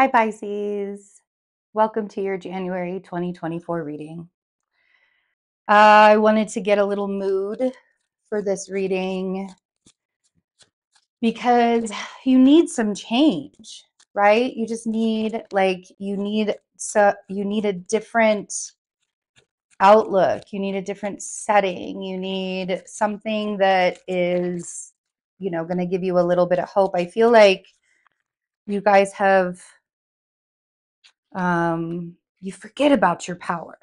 Hi, Pisces. Welcome to your January 2024 reading. I wanted to get a little mood for this reading because you need some change, right? You just need you need a different outlook. You need a different setting. You need something that is, going to give you a little bit of hope. I feel like you guys have you forget about your power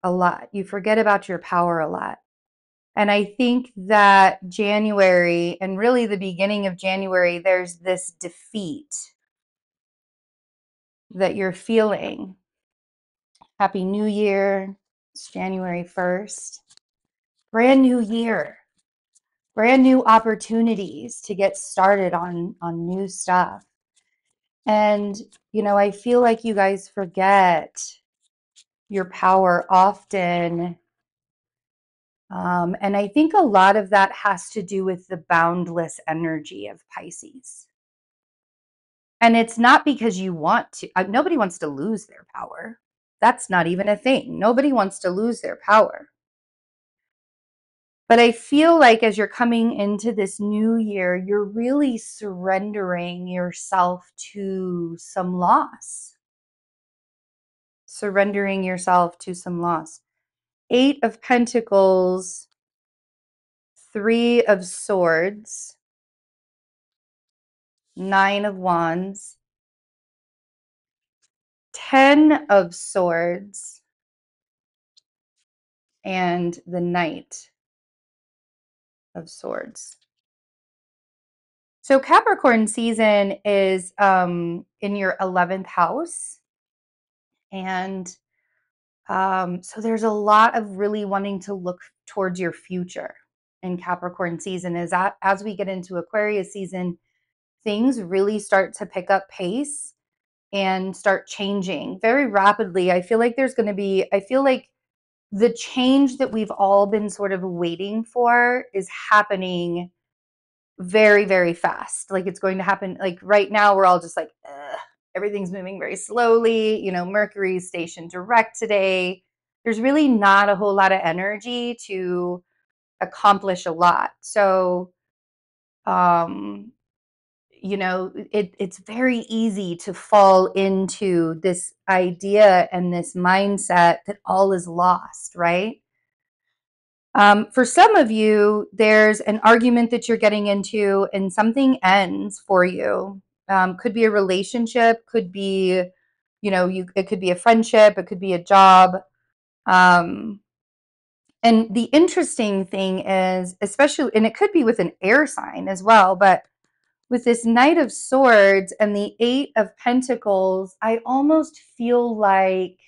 a lot. You forget about your power a lot. And I think that January, and really the beginning of January, there's this defeat that you're feeling. Happy New Year. It's January 1st. Brand new year. Brand new opportunities to get started on new stuff. And, I feel like you guys forget your power often. And I think a lot of that has to do with the boundless energy of Pisces. And it's not because you want to. Nobody wants to lose their power. That's not even a thing. Nobody wants to lose their power. But I feel like as you're coming into this new year, you're really surrendering yourself to some loss. Surrendering yourself to some loss. 8 of Pentacles, 3 of Swords, 9 of Wands, 10 of Swords, and the Knight of Swords. So Capricorn season is in your 11th house. And so there's a lot of really wanting to look towards your future in Capricorn season. As we get into Aquarius season, things really start to pick up pace and start changing very rapidly. I feel like the change that we've all been sort of waiting for is happening very, very fast. Like it's going to happen. Like right now, we're all just like, ugh, everything's moving very slowly. Mercury's stationed direct today. There's really not a whole lot of energy to accomplish a lot. So, it's very easy to fall into this idea and this mindset that all is lost, right? For some of you, there's an argument that you're getting into and something ends for you. Could be a relationship, could be, it could be a friendship, it could be a job. And the interesting thing is, especially, and it could be with an air sign as well, but with this Knight of Swords and the 8 of Pentacles, I almost feel like,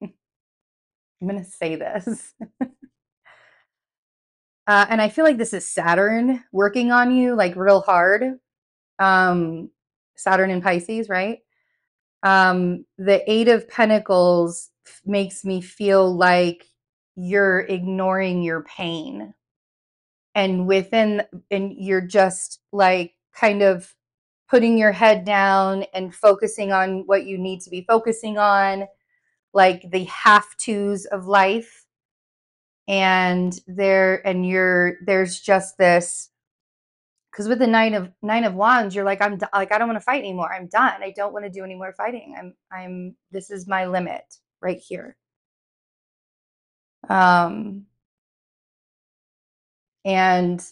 I'm going to say this. And I feel like this is Saturn working on you like real hard. Saturn in Pisces, right? The 8 of Pentacles makes me feel like you're ignoring your pain. And you're just like kind of putting your head down and focusing on what you need to be focusing on, like the have-tos of life. And there's just this, because with the nine of wands, you're like, I don't want to fight anymore. I'm done. I don't want to do any more fighting. This is my limit right here. And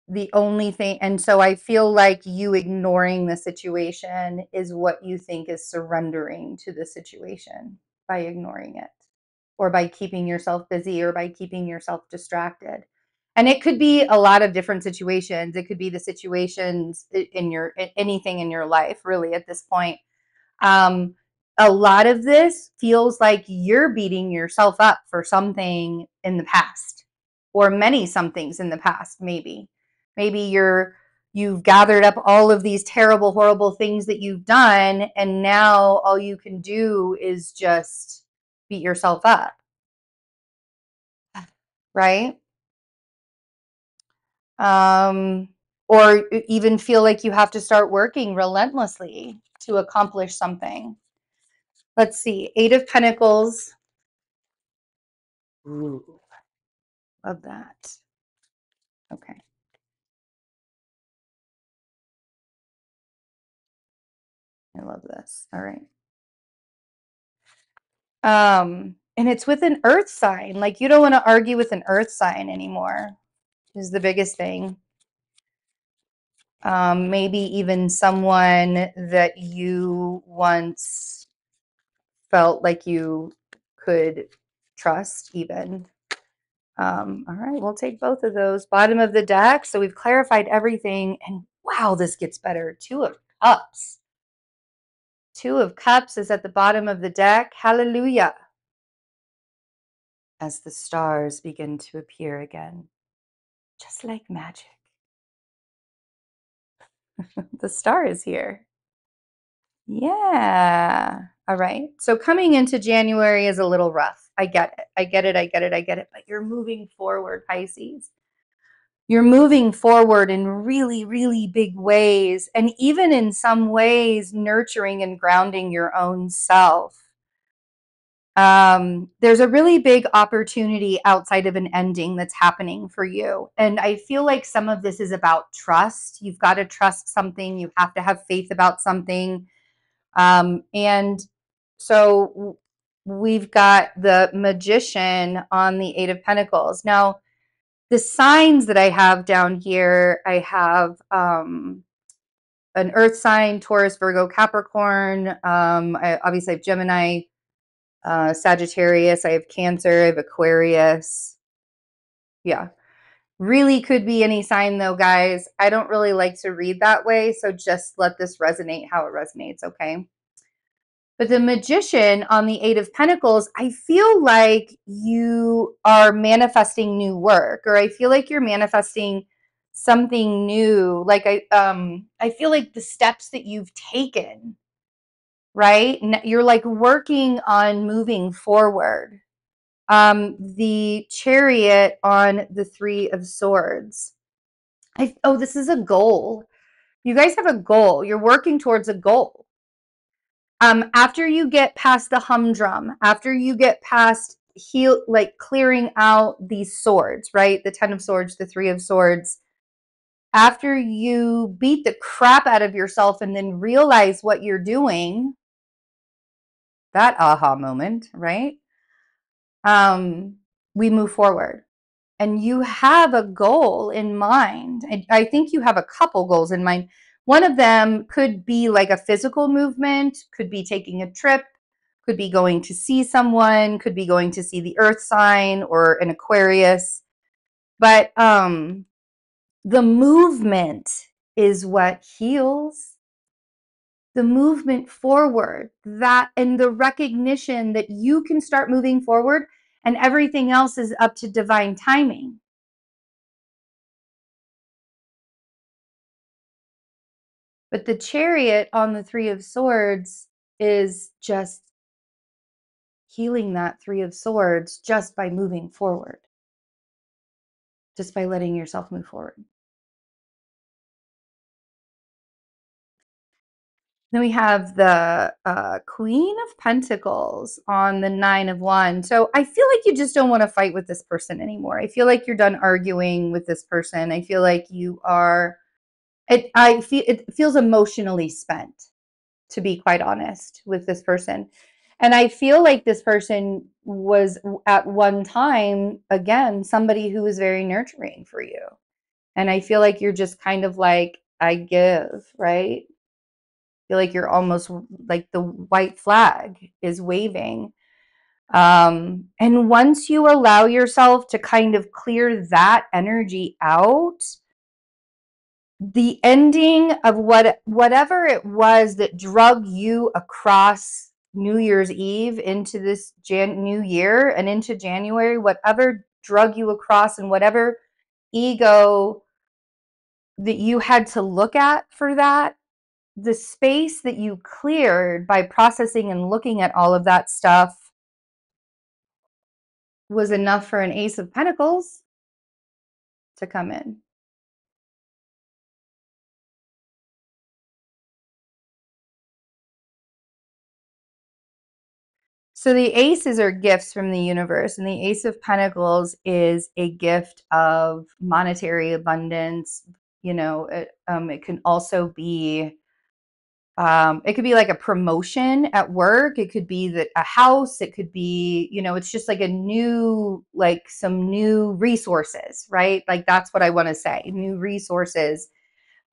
the only thing, and so I feel like you ignoring the situation is what you think is surrendering to the situation by ignoring it, or by keeping yourself busy, or by keeping yourself distracted. And it could be a lot of different situations. It could be the situations in anything in your life, really, at this point. A lot of this feels like you're beating yourself up for something in the past, or many somethings in the past. Maybe you've gathered up all of these terrible, horrible things that you've done, and now all you can do is just beat yourself up, right? or even feel like you have to start working relentlessly to accomplish something. Let's see. 8 of Pentacles. Ooh, love that. Okay. I love this. All right. And it's with an earth sign. Like, you don't want to argue with an earth sign anymore, is the biggest thing. Maybe even someone that you once felt like you could trust even. All right, we'll take both of those. Bottom of the deck. So we've clarified everything. And wow, this gets better. 2 of Cups. 2 of Cups is at the bottom of the deck. Hallelujah. As the stars begin to appear again, just like magic. The star is here. Yeah. All right. So coming into January is a little rough. I get it. I get it. I get it. I get it. But you're moving forward, Pisces. You're moving forward in really, really big ways. And even in some ways, nurturing and grounding your own self. There's a really big opportunity outside of an ending that's happening for you. And I feel like some of this is about trust. You've got to trust something. You have to have faith about something. And so we've got the Magician on the 8 of Pentacles. Now, the signs that I have down here, I have an earth sign, Taurus, Virgo, Capricorn. I obviously have Gemini, Sagittarius. I have Cancer. I have Aquarius. Yeah. Really could be any sign though, guys. I don't really like to read that way. So just let this resonate how it resonates, okay? But the Magician on the 8 of Pentacles, I feel like you are manifesting new work, or I feel like you're manifesting something new. Like I feel like the steps that you've taken, right? You're like working on moving forward. The Chariot on the 3 of Swords. Oh, this is a goal. You guys have a goal. You're working towards a goal. After you get past the humdrum, after you get past like clearing out these swords, right? The 10 of Swords, the 3 of Swords. After you beat the crap out of yourself and then realize what you're doing, that aha moment, right? We move forward. And you have a goal in mind. I think you have a couple goals in mind. One of them could be like a physical movement, could be taking a trip, could be going to see someone, could be going to see the earth sign or an Aquarius. But the movement is what heals. The movement forward, that and the recognition that you can start moving forward and everything else is up to divine timing. But the Chariot on the 3 of Swords is just healing that 3 of Swords just by moving forward, just by letting yourself move forward. Then we have the Queen of Pentacles on the 9 of Wands. So I feel like you just don't want to fight with this person anymore. I feel like you're done arguing with this person. I feel like you are, it feels emotionally spent, to be quite honest, with this person. And I feel like this person was at one time, again, somebody who was very nurturing for you. And I feel like you're just kind of like, I give, right? Feel like you're almost like the white flag is waving. And once you allow yourself to kind of clear that energy out, the ending of whatever it was that drug you across New Year's Eve into this new year and into January, whatever drug you across and whatever ego that you had to look at for that, the space that you cleared by processing and looking at all of that stuff was enough for an Ace of Pentacles to come in. So the aces are gifts from the universe, and the Ace of Pentacles is a gift of monetary abundance. It can also be, it could be like a promotion at work. It could be that a house. It could be, it's just like some new resources, right? Like that's what I want to say, new resources.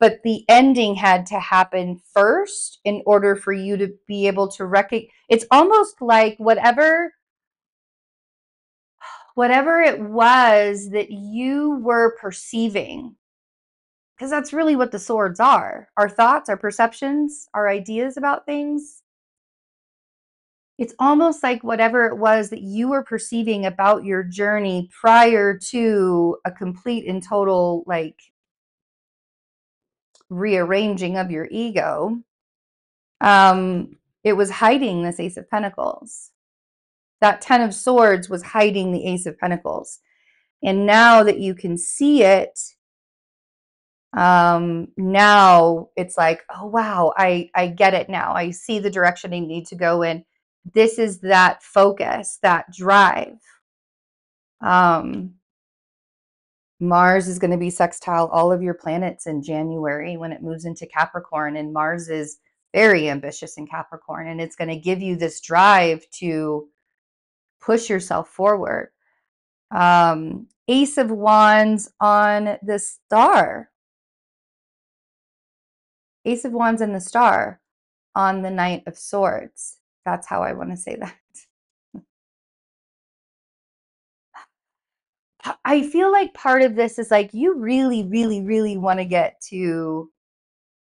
But the ending had to happen first in order for you to be able to recognize. It's almost like whatever it was that you were perceiving, because that's really what the swords are, our thoughts, our perceptions, our ideas about things. It's almost like whatever it was that you were perceiving about your journey prior to a complete and total like rearranging of your ego, it was hiding this Ace of Pentacles. That Ten of Swords was hiding the Ace of Pentacles. And now that you can see it, now it's like, oh wow, I get it now. I see the direction I need to go in. This is that focus, that drive. Mars is going to be sextile all of your planets in January when it moves into Capricorn, and Mars is very ambitious in Capricorn, and it's going to give you this drive to push yourself forward. Ace of Wands on the star. Ace of Wands and the star on the Knight of Swords. That's how I want to say that. I feel like part of this is like you really, really, really want to get to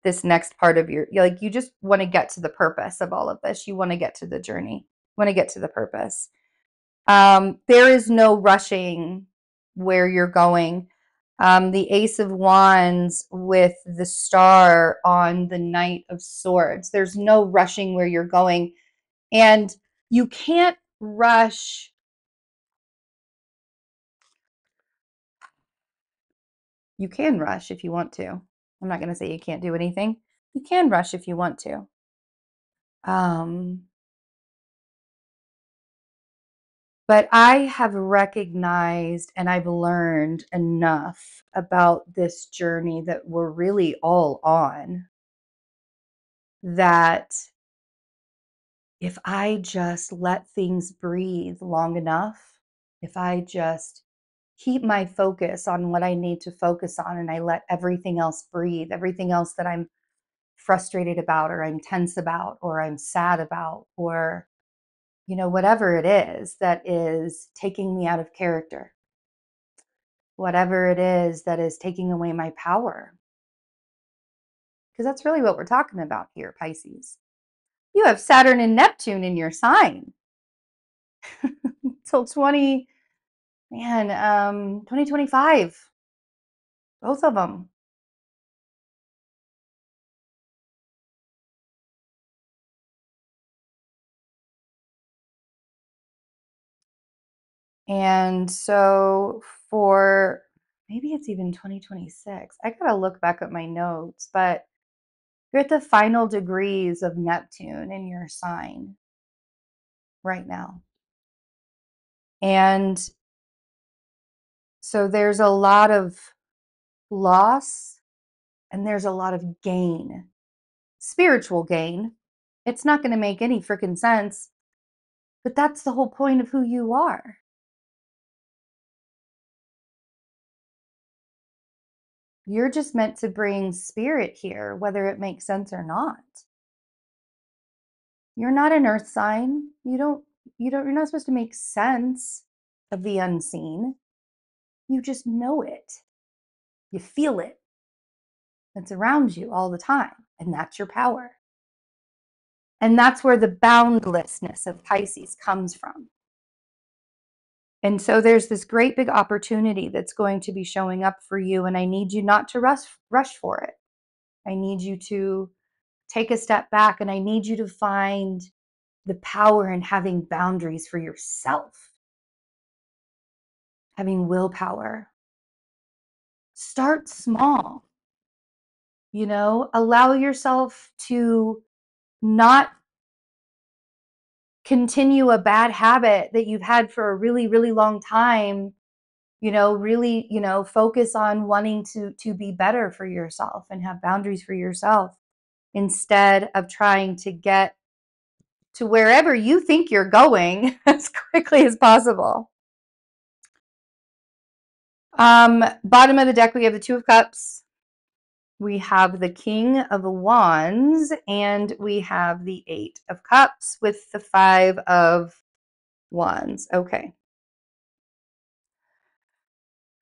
this next part of you just want to get to the purpose of all of this. You want to get to the journey. You want to get to the purpose. There is no rushing where you're going. The Ace of Wands with the star on the Knight of Swords. There's no rushing where you're going. And you can't rush. You can rush if you want to. I'm not going to say you can't do anything. You can rush if you want to. But I have recognized and I've learned enough about this journey that we're really all on, that if I just let things breathe long enough, if I just keep my focus on what I need to focus on and I let everything else breathe, everything else that I'm frustrated about or I'm tense about or I'm sad about or whatever it is that is taking me out of character, whatever it is that is taking away my power. Because that's really what we're talking about here, Pisces. You have Saturn and Neptune in your sign till 2025, both of them. And so for maybe it's even 2026. I got to look back at my notes, but you're at the final degrees of Neptune in your sign right now. And so there's a lot of loss and there's a lot of gain, spiritual gain. It's not going to make any freaking sense, but that's the whole point of who you are. You're just meant to bring spirit here, whether it makes sense or not. You're not an earth sign. You're not supposed to make sense of the unseen. You just know it. You feel it. It's around you all the time. And that's your power. And that's where the boundlessness of Pisces comes from. And so there's this great big opportunity that's going to be showing up for you. And I need you not to rush for it. I need you to take a step back and I need you to find the power in having boundaries for yourself, having willpower. Start small, allow yourself to not continue a bad habit that you've had for a really, really long time. Really, focus on wanting to be better for yourself and have boundaries for yourself instead of trying to get to wherever you think you're going as quickly as possible. Bottom of the deck, we have the Two of Cups. We have the King of Wands, and we have the Eight of Cups with the Five of Wands. Okay.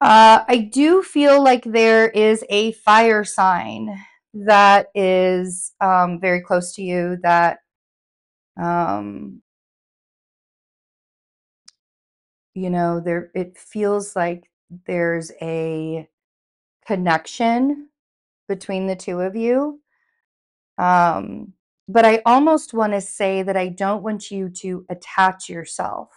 I do feel like there is a fire sign that is very close to you that, there, it feels like there's a connection between the two of you. But I almost want to say that I don't want you to attach yourself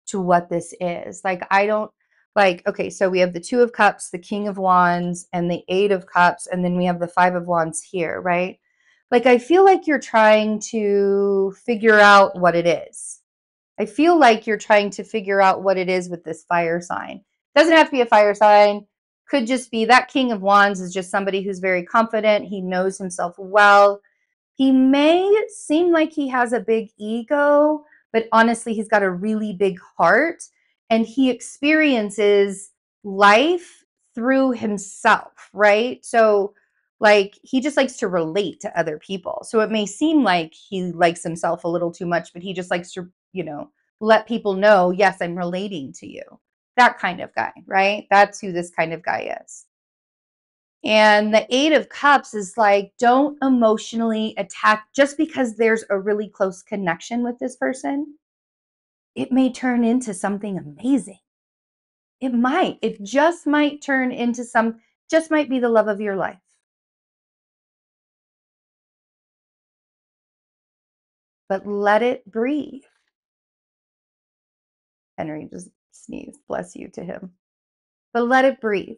to what this is. Like, I don't like, okay, so we have the Two of Cups, the King of Wands, and the Eight of Cups, and then we have the Five of Wands here, right? Like, I feel like you're trying to figure out what it is. I feel like you're trying to figure out what it is with this fire sign. Doesn't have to be a fire sign. Could just be that King of Wands is just somebody who's very confident. He knows himself well. He may seem like he has a big ego, but honestly, he's got a really big heart and he experiences life through himself, right? So, like, he just likes to relate to other people. So, it may seem like he likes himself a little too much, but he just likes to, let people know, yes, I'm relating to you. That kind of guy, right? That's who this kind of guy is. And the Eight of Cups is like, don't emotionally attack just because there's a really close connection with this person. It may turn into something amazing. It might. It just might turn into just might be the love of your life. But let it breathe. Henry just sneezed. Bless you to him. But let it breathe.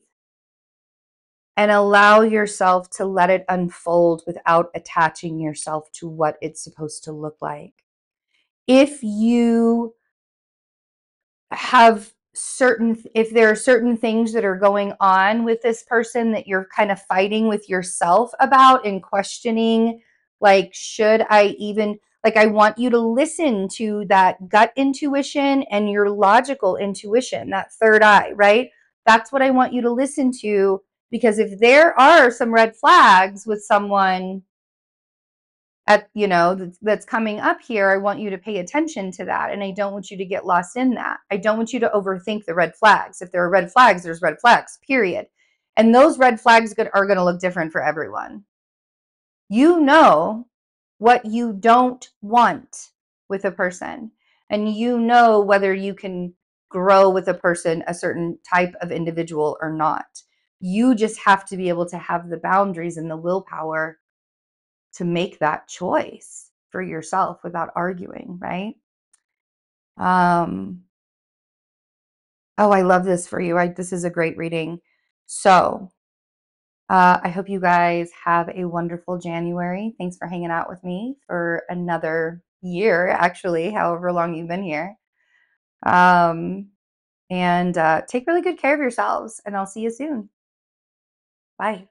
And allow yourself to let it unfold without attaching yourself to what it's supposed to look like. If you have if there are certain things that are going on with this person that you're kind of fighting with yourself about and questioning, like, should I even, like, I want you to listen to that gut intuition and your logical intuition, that third eye, right? That's what I want you to listen to, because if there are some red flags with someone that's coming up here, I want you to pay attention to that, and I don't want you to get lost in that. I don't want you to overthink the red flags. If there are red flags, there's red flags, period. And those red flags are going to look different for everyone. You know what you don't want with a person, and you know whether you can grow with a person, a certain type of individual, or not. You just have to be able to have the boundaries and the willpower to make that choice for yourself without arguing, right? Um, oh, I love this for you. This is a great reading. So, I hope you guys have a wonderful January. Thanks for hanging out with me for another year, actually, however long you've been here. And take really good care of yourselves, and I'll see you soon. Bye.